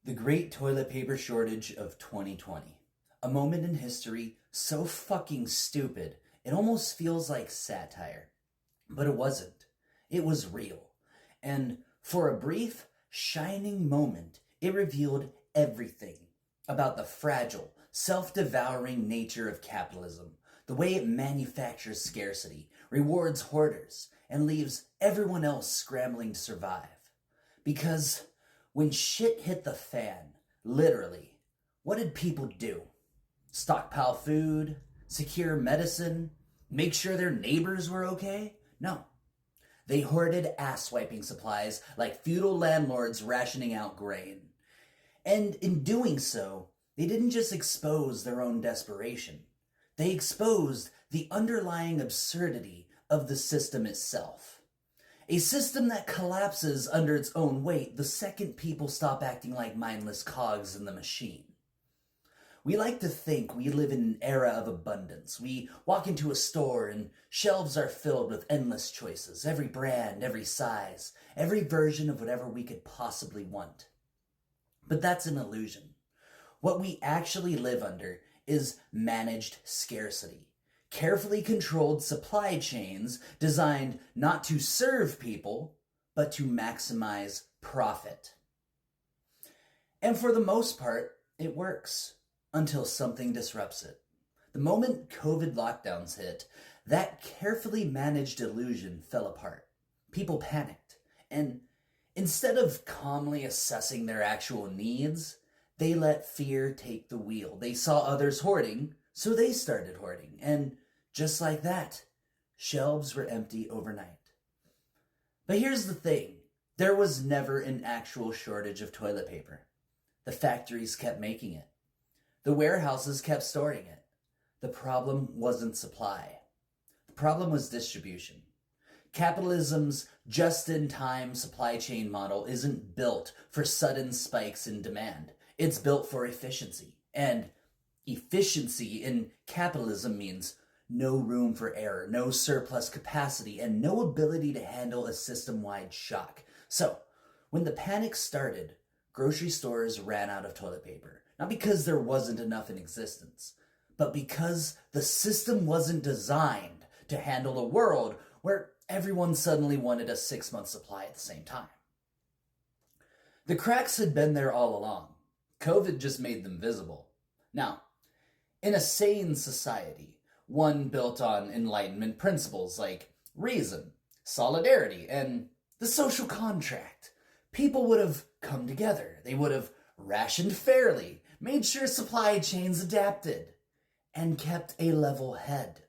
The Great Toilet Paper Shortage of 2020. A moment in history so fucking stupid, it almost feels like satire. But it wasn't. It was real. And for a brief, shining moment, it revealed everything about the fragile, self-devouring nature of capitalism, the way it manufactures scarcity, rewards hoarders, and leaves everyone else scrambling to survive. Because when shit hit the fan, literally, what did people do? Stockpile food, secure medicine, make sure their neighbors were okay? No. They hoarded ass-wiping supplies like feudal landlords rationing out grain. And in doing so, they didn't just expose their own desperation. They exposed the underlying absurdity of the system itself. A system that collapses under its own weight the second people stop acting like mindless cogs in the machine. We like to think we live in an era of abundance. We walk into a store and shelves are filled with endless choices, every brand, every size, every version of whatever we could possibly want. But that's an illusion. What we actually live under is managed scarcity. Carefully controlled supply chains designed not to serve people, but to maximize profit. And for the most part, it works until something disrupts it. The moment COVID lockdowns hit, that carefully managed illusion fell apart. People panicked, and instead of calmly assessing their actual needs, they let fear take the wheel. They saw others hoarding, so they started hoarding. And just like that, shelves were empty overnight. But here's the thing. There was never an actual shortage of toilet paper. The factories kept making it. The warehouses kept storing it. The problem wasn't supply. The problem was distribution. Capitalism's just-in-time supply chain model isn't built for sudden spikes in demand. It's built for efficiency. And efficiency in capitalism means no room for error, no surplus capacity, and no ability to handle a system-wide shock. So, when the panic started, grocery stores ran out of toilet paper. Not because there wasn't enough in existence, but because the system wasn't designed to handle a world where everyone suddenly wanted a 6-month supply at the same time. The cracks had been there all along. COVID just made them visible. Now, in a sane society, one built on Enlightenment principles like reason, solidarity, and the social contract, people would have come together. They would have rationed fairly, made sure supply chains adapted, and kept a level head.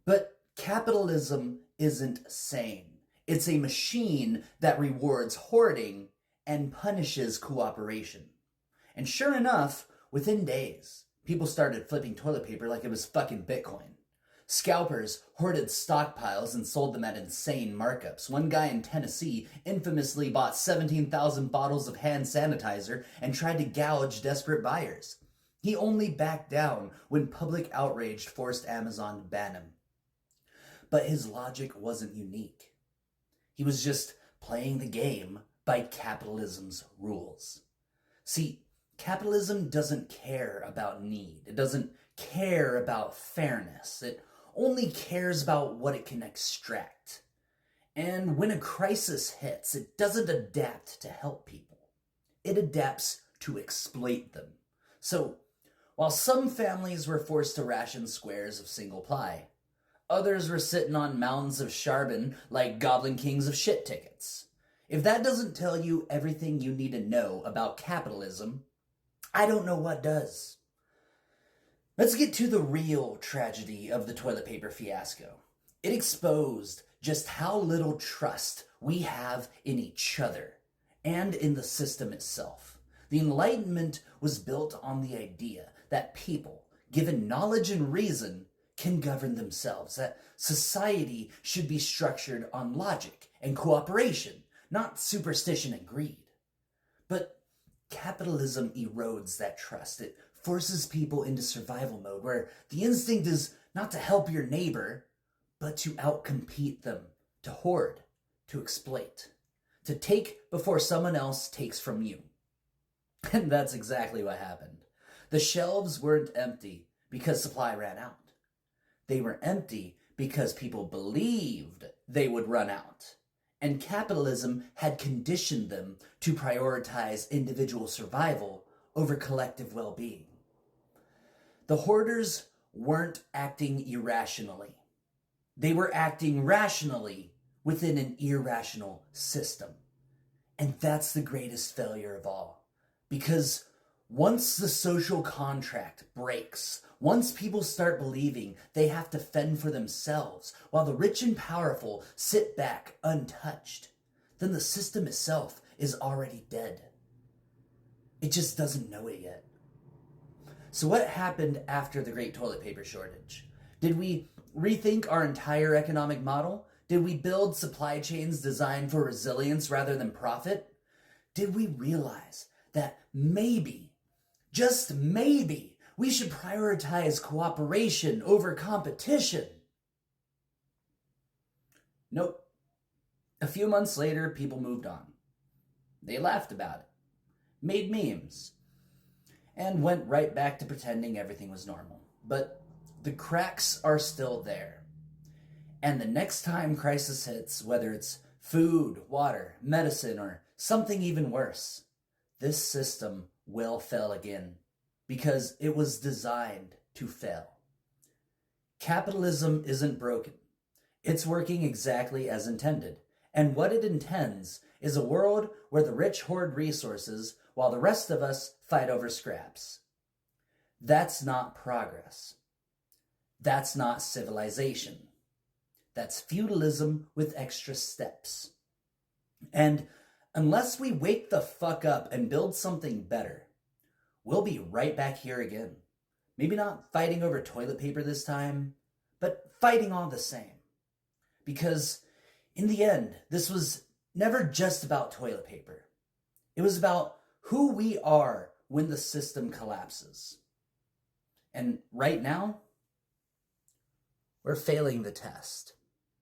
But capitalism isn't sane. It's a machine that rewards hoarding and punishes cooperation. And sure enough, within days, people started flipping toilet paper like it was fucking Bitcoin. Scalpers hoarded stockpiles and sold them at insane markups. One guy in Tennessee infamously bought 17,000 bottles of hand sanitizer and tried to gouge desperate buyers. He only backed down when public outrage forced Amazon to ban him. But his logic wasn't unique. He was just playing the game by capitalism's rules. See, capitalism doesn't care about need. It doesn't care about fairness. It only cares about what it can extract. And when a crisis hits, it doesn't adapt to help people. It adapts to exploit them. So, while some families were forced to ration squares of single ply, others were sitting on mounds of charbon like goblin kings of shit tickets. If that doesn't tell you everything you need to know about capitalism, I don't know what does. Let's get to the real tragedy of the toilet paper fiasco. It exposed just how little trust we have in each other and in the system itself. The Enlightenment was built on the idea that people, given knowledge and reason, can govern themselves, that society should be structured on logic and cooperation, not superstition and greed. But capitalism erodes that trust. It forces people into survival mode where the instinct is not to help your neighbor, but to outcompete them, to hoard, to exploit, to take before someone else takes from you. And that's exactly what happened. The shelves weren't empty because supply ran out. They were empty because people believed they would run out. And capitalism had conditioned them to prioritize individual survival over collective well-being. The hoarders weren't acting irrationally. They were acting rationally within an irrational system. And that's the greatest failure of all. Because once the social contract breaks, once people start believing they have to fend for themselves while the rich and powerful sit back untouched, then the system itself is already dead. It just doesn't know it yet. So what happened after the great toilet paper shortage? Did we rethink our entire economic model? Did we build supply chains designed for resilience rather than profit? Did we realize that maybe, just maybe, we should prioritize cooperation over competition? Nope. A few months later, people moved on. They laughed about it, made memes, and went right back to pretending everything was normal. But the cracks are still there. And the next time crisis hits, whether it's food, water, medicine, or something even worse, this system will fail again because it was designed to fail. Capitalism isn't broken. It's working exactly as intended. And what it intends is a world where the rich hoard resources while the rest of us fight over scraps. That's not progress. That's not civilization. That's feudalism with extra steps. And unless we wake the fuck up and build something better, we'll be right back here again. Maybe not fighting over toilet paper this time, but fighting all the same. Because in the end, this was never just about toilet paper. It was about who we are when the system collapses. And right now, we're failing the test.